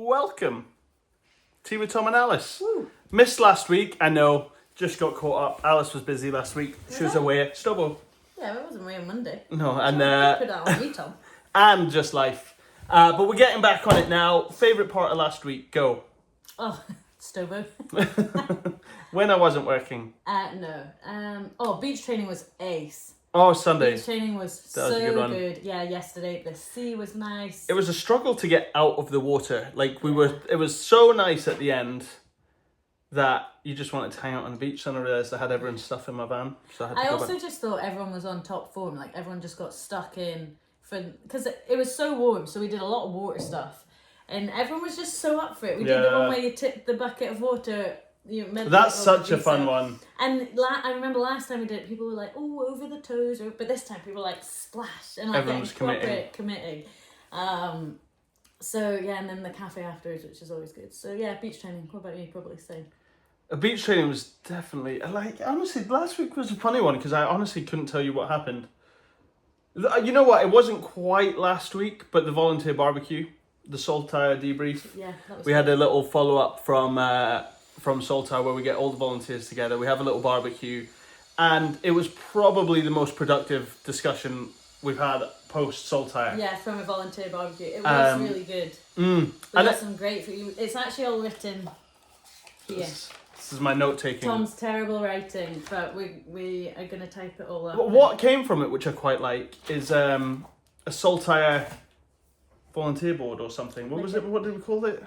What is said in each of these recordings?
Welcome. Tea with Tom and Alice. Woo. Missed last week, I know. Just got caught up. Alice was busy last week. She was away at Stubble. Yeah, it wasn't away on Monday. No, Put and that on you, Tom. and just life. But we're getting back on it now. Favourite part of last week, go. Oh, Stobo. When I wasn't working. No. Beach training was ace. Oh, Sunday. Beach training was That was a so good one. good. Yeah, yesterday the sea was nice. It was a struggle to get out of the water. It was so nice at the end that you just wanted to hang out on the beach. Then I realised I had everyone's stuff in my van. So I had to just thought everyone was on top form. Like, everyone just got stuck in because it was so warm, so we did a lot of water stuff. And everyone was just so up for it. We did the one where you tip the bucket of water. That's such a fun one. And I remember last time we did it, people were like, "Oh, over the toes," but this time people were like, "Splash!" and like everyone was committing. So yeah, and then the cafe afterwards, which is always good. So yeah, beach training. What about you? Probably same. Beach training was definitely honestly last week was a funny one because I honestly couldn't tell you what happened. You know what? It wasn't quite last week, but the volunteer barbecue, the Saltire debrief. Yeah, that was. We had a little follow up from Saltire where we get all the volunteers together. We have a little barbecue, and it was probably the most productive discussion we've had post Saltire. Yeah, from a volunteer barbecue. It was really good. We got some great food. It's actually all written here. This is my note taking. Tom's terrible writing, but we are going to type it all up. What came from it, which I quite like, is a Saltire volunteer board or something. What was it? What did we call it?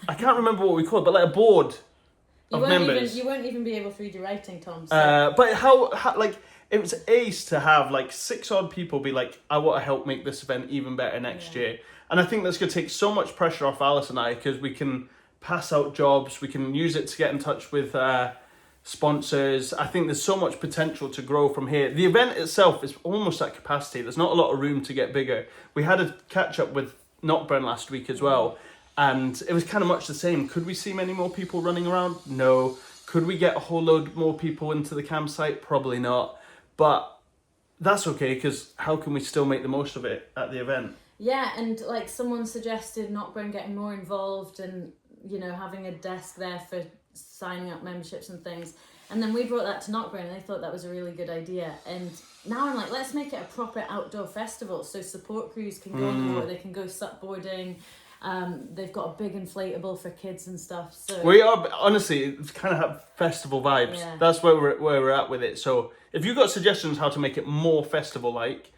I can't remember what we called it, but like a board of members. You won't even be able to read your writing, Tom. So. But how it was ace to have 6 odd people be like, I want to help make this event even better next year. And I think that's going to take so much pressure off Alice and I because we can pass out jobs, we can use it to get in touch with sponsors. I think there's so much potential to grow from here. The event itself is almost at capacity. There's not a lot of room to get bigger. We had a catch up with Knockburn last week as well. And it was kind of much the same. Could we see many more people running around? No. Could we get a whole load more people into the campsite? Probably not. But that's okay, because how can we still make the most of it at the event? Yeah, and someone suggested Knockburn getting more involved and, having a desk there for signing up memberships and things. And then we brought that to Knockburn and they thought that was a really good idea. And now I'm like, let's make it a proper outdoor festival so support crews can go on the water, they can go supboarding. They've got a big inflatable for kids and stuff. So we are honestly, it's kind of have festival vibes. Yeah. That's where we're at with it. So if you've got suggestions how to make it more festival like,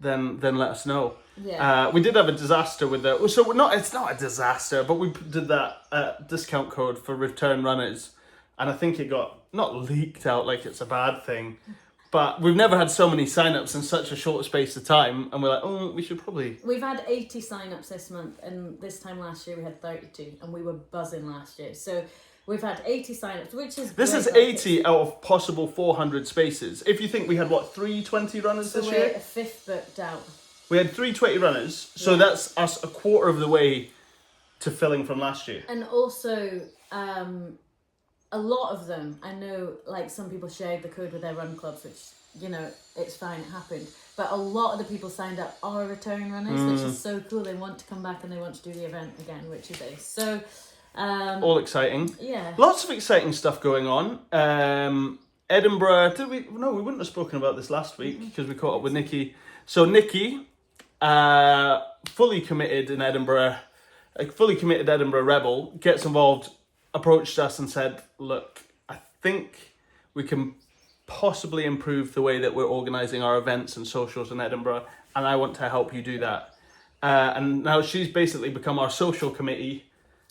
then let us know. Yeah. We did have a disaster with the it's not a disaster, but we did that discount code for return runners, and I think it got not leaked out like it's a bad thing. But we've never had so many sign-ups in such a short space of time, and we're like, oh, we should probably... We've had 80 sign-ups this month, and this time last year we had 32, and we were buzzing last year. So we've had 80 sign-ups, which is This is 80 out of possible 400 spaces. If you think we had, 320 runners this year? So we're a fifth booked out. We had 320 runners, so that's us a quarter of the way to filling from last year. And also... a lot of them, I know, some people shared the code with their run clubs, which, it's fine, it happened. But a lot of the people signed up are return runners, which is so cool. They want to come back and they want to do the event again, which is ace. So, all exciting. Yeah. Lots of exciting stuff going on. Edinburgh, we wouldn't have spoken about this last week because we caught up with Nicky. So Nicky, fully committed Edinburgh Rebel, gets involved, approached us and said, look, I think we can possibly improve the way that we're organising our events and socials in Edinburgh, and I want to help you do that. And now she's basically become our social committee.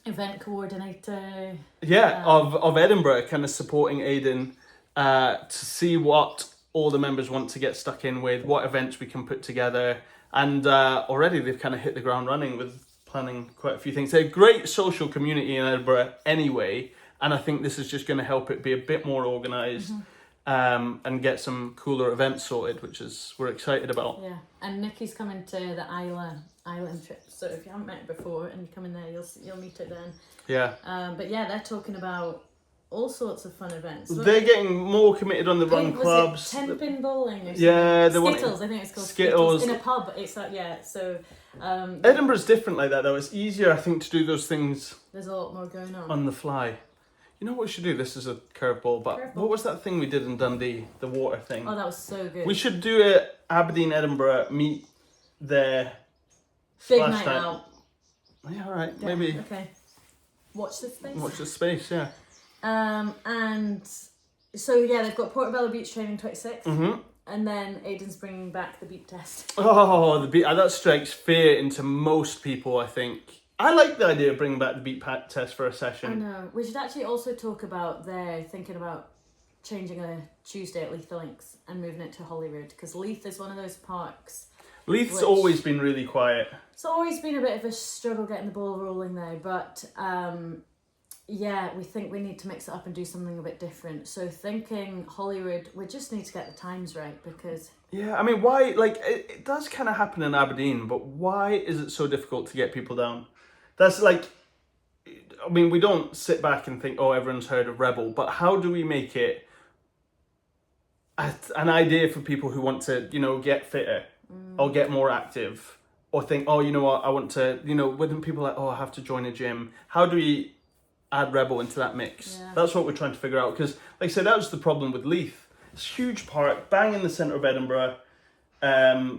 Event coordinator. Yeah, of Edinburgh, kind of supporting Aidan to see what all the members want to get stuck in with, what events we can put together. And already they've kind of hit the ground running with planning quite a few things. They're a great social community in Edinburgh anyway, and I think this is just going to help it be a bit more organised and get some cooler events sorted, which is we're excited about. Yeah, and Nicky's coming to the Island trip, so if you haven't met her before and you come in there, you'll meet her then. Yeah. But yeah, they're talking about all sorts of fun events. They're getting more committed on the run clubs. 10-pin bowling or something? Yeah, Skittles, I think it's called Skittles. In a pub, it's like, so... Edinburgh's different like that though. It's easier, I think, to do those things... There's a lot more going on the fly. You know what we should do? This is a curveball, but what was that thing we did in Dundee? The water thing. Oh, that was so good. We should do it Aberdeen, Edinburgh, meet there. Big night out. Yeah, alright, maybe. Okay. Watch this space. Watch this space, yeah. And so, yeah, they've got Portobello Beach training 26th. Mm-hmm. And then Aidan's bringing back the beep test. Oh, the beep, that strikes fear into most people, I think. I like the idea of bringing back the beep test for a session. I know. We should actually also talk about they're thinking about changing a Tuesday at Leith the Links and moving it to Holyrood, because Leith is one of those parks. Leith's always been really quiet. It's always been a bit of a struggle getting the ball rolling there, but yeah, we think we need to mix it up and do something a bit different. So thinking Holyrood, we just need to get the times right, because... Yeah, I mean, why, like, it does kind of happen in Aberdeen, but why is it so difficult to get people down? That's like, I mean, we don't sit back and think, oh, everyone's heard of Rebel, but how do we make it an idea for people who want to, you know, get fitter or get more active, or think, oh, you know what, I want to, you know, when people are like, oh, I have to join a gym. How do we add Rebel into that mix? Yeah. That's what we're trying to figure out, because, like I said, that was the problem with Leith. It's a huge park, bang in the centre of Edinburgh,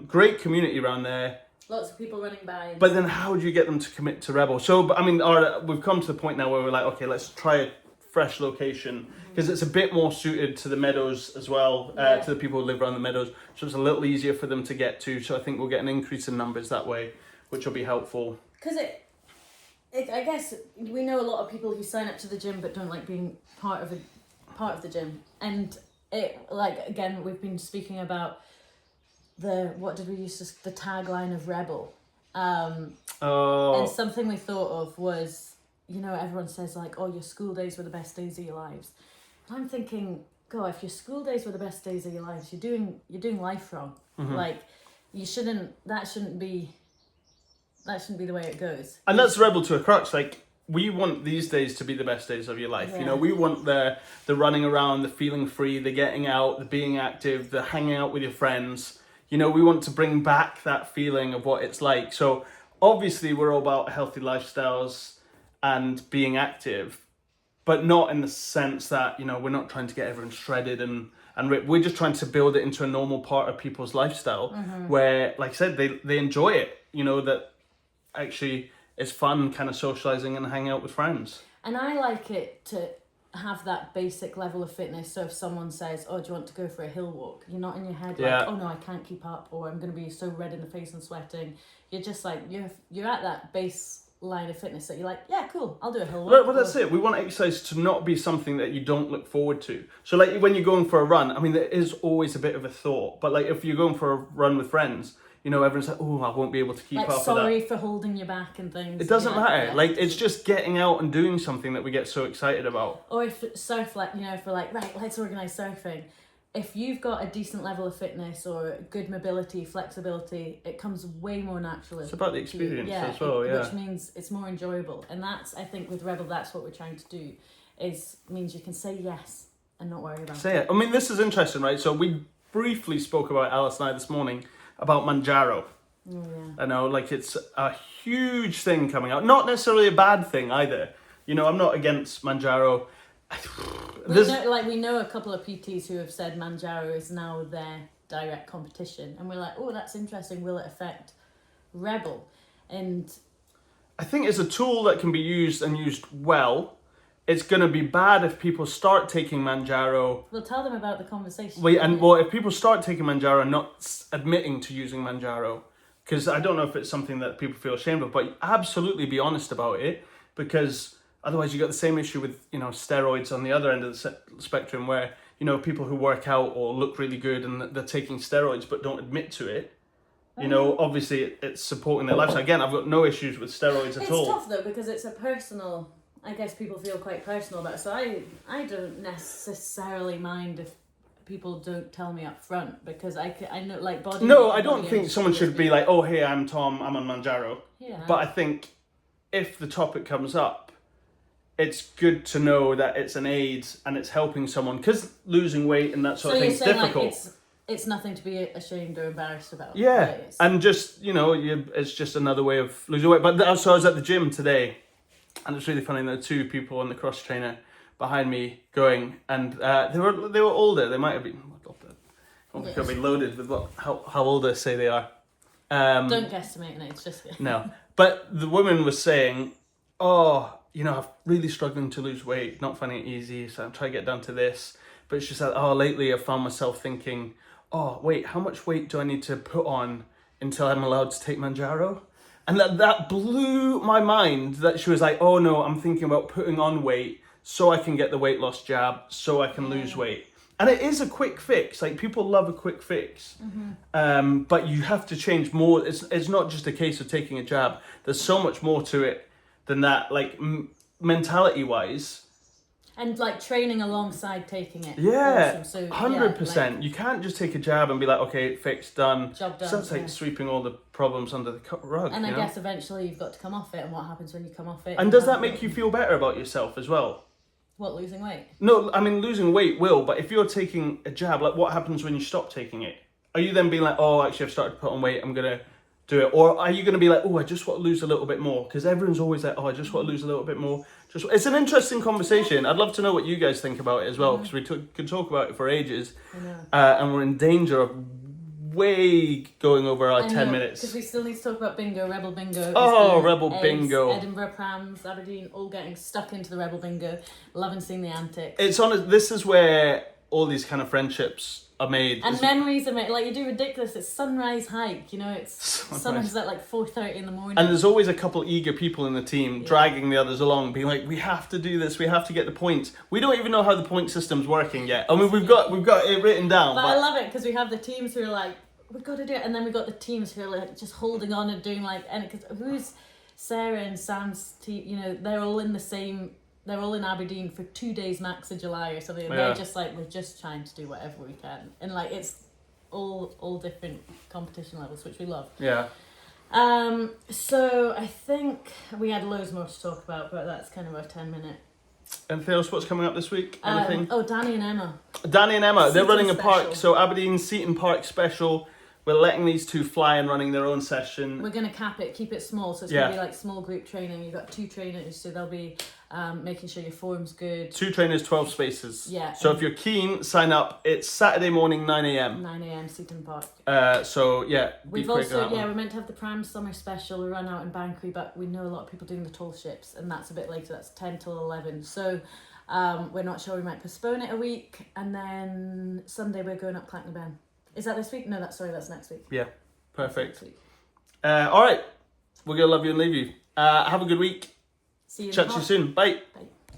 great community around there. Lots of people running by. But then how do you get them to commit to Rebel? So, I mean, we've come to the point now where we're like, okay, let's try a fresh location, because it's a bit more suited to the meadows as well, to the people who live around the meadows. So it's a little easier for them to get to. So I think we'll get an increase in numbers that way, which will be helpful. Because I guess we know a lot of people who sign up to the gym but don't like being part of the gym. And it, like, again, we've been speaking about the tagline of Rebel. And something we thought of was, you know, everyone says like, oh, your school days were the best days of your lives. And I'm thinking, God, if your school days were the best days of your lives, you're doing life wrong. Mm-hmm. Like, that shouldn't be the way it goes. And that's Rebel to a crux. Like, we want these days to be the best days of your life. Yeah. You know, we want the running around, the feeling free, the getting out, the being active, the hanging out with your friends. You know, we want to bring back that feeling of what it's like. So obviously we're all about healthy lifestyles and being active, but not in the sense that, you know, we're not trying to get everyone shredded and we're just trying to build it into a normal part of people's lifestyle, where, like I said, they enjoy it. You know, that actually it's fun kind of socializing and hanging out with friends. And I like it to have that basic level of fitness. So if someone says, oh, do you want to go for a hill walk? You're not in your head like, oh no, I can't keep up, or I'm going to be so red in the face and sweating. You're just like, you're at that base line of fitness that you're like, yeah, cool, I'll do a hill walk. Well, that's it. We want exercise to not be something that you don't look forward to. So like when you're going for a run, I mean, there is always a bit of a thought, but like if you're going for a run with friends, you know, everyone's like, oh, I won't be able to keep up with that. Sorry for holding you back and things. It doesn't matter. Like, it's just getting out and doing something that we get so excited about. Or if surf, like, you know, if we're like, right, let's organise surfing. If you've got a decent level of fitness or good mobility, flexibility, it comes way more naturally. It's about the experience as well, Which means it's more enjoyable. And that's, I think, with Rebel, that's what we're trying to do, means you can say yes and not worry about it. Say it. I mean, this is interesting, right? So we briefly spoke about, Alice and I this morning, about Manjaro. Oh, yeah. I know, like, it's a huge thing coming out. Not necessarily a bad thing either. You know, I'm not against Manjaro. We know a couple of PTs who have said Manjaro is now their direct competition, and we're like, oh, that's interesting. Will it affect Rebel? And I think it's a tool that can be used and used well. It's going to be bad if people start taking Manjaro. We'll tell them about the conversation. If people start taking Manjaro and not admitting to using Manjaro, because I don't know if it's something that people feel ashamed of, but absolutely be honest about it, because otherwise you got the same issue with, you know, steroids on the other end of the spectrum, where, you know, people who work out or look really good and they're taking steroids but don't admit to it. You know, obviously it's supporting their lifestyle. Again, I've got no issues with steroids at all. It's tough though, because it's a personal... I guess people feel quite personal about it. So I don't necessarily mind if people don't tell me up front, because I know, like, body... No, I don't think someone should be like, oh, hey, I'm Tom, I'm on Manjaro. Yeah. But I think if the topic comes up, it's good to know that it's an aid and it's helping someone, because losing weight and that sort of thing is difficult. Like it's nothing to be ashamed or embarrassed about. Yeah, Right? and just, it's just another way of losing weight. But so I was at the gym today, and it's really funny. There were two people on the cross trainer behind me going, and they were older. They might have been. Oh God, they're going to be loaded with how old I say they are. Don't guesstimate an age, just No, but the woman was saying, "Oh, I'm really struggling to lose weight, not finding it easy, so I'm trying to get down to this." But she said, "Oh, lately I've found myself thinking, oh, wait, how much weight do I need to put on until I'm allowed to take Manjaro?" And that blew my mind, that she was like, "Oh no, I'm thinking about putting on weight so I can get the weight loss jab, so I can lose weight." And it is a quick fix. Like, people love a quick fix. But you have to change more. It's not just a case of taking a jab. There's so much more to it than that, like mentality-wise. And like training alongside taking it. Yeah, awesome. So, 100%. You can't just take a jab and be like, okay, fixed, done. Job done. So that's like sweeping all the problems under the rug. And I guess eventually you've got to come off it, and what happens when you come off it? And does that make you feel better about yourself as well? What, losing weight? No, I mean, losing weight will, but if you're taking a jab, like, what happens when you stop taking it? Are you then being like, oh, actually I've started to put on weight, I'm going to do it? Or are you going to be like, oh, I just want to lose a little bit more? Because everyone's always like, oh, I just want to lose a little bit more. It's an interesting conversation. I'd love to know what you guys think about it as well, because we could talk about it for ages. I know. And we're in danger of way going over our 10 minutes. Because we still need to talk about bingo, Rebel Bingo. Oh, Rebel Bingo. Edinburgh Prams, Aberdeen, all getting stuck into the Rebel Bingo. Loving seeing the antics. This is where all these kind of friendships are made. And memories are made. Like, you do ridiculous. It's sunrise hike, it's sunrise at like 4:30 in the morning. And there's always a couple eager people in the team dragging the others along, being like, we have to do this, we have to get the points. We don't even know how the point system's working yet. I mean, we've got it written down. But I love it, because we have the teams who are like, we've got to do it. And then we've got the teams who are like just holding on and doing like, and because who's Sarah and Sam's team, they're all in Aberdeen for 2 days max of July or something. And they're just like, we're just trying to do whatever we can. And like, it's all different competition levels, which we love. Yeah. So I think we had loads more to talk about, but that's kind of our 10-minute. Anything else? What's coming up this week? Anything? Danny and Emma. They're running a park. special. So Aberdeen Seaton Park special. We're letting these two fly and running their own session. We're going to keep it small. So it's going to be like small group training. You've got 2 trainers, so they'll be making sure your form's good. 2 trainers, 12 spaces. Yeah. So if you're keen, sign up. It's Saturday morning, 9 a.m. 9 a.m. Seaton Park. We've also, we're meant to have the Pram Summer Special. We run out in Banbury, but we know a lot of people doing the tall ships, and that's a bit later. That's 10 till 11. So we're not sure. We might postpone it a week, and then Sunday we're going up Clacknaben. Is that this week? No, that's next week. Yeah, perfect. All right, we're going to love you and leave you. Have a good week. See you. Chat to you soon. Bye. Bye.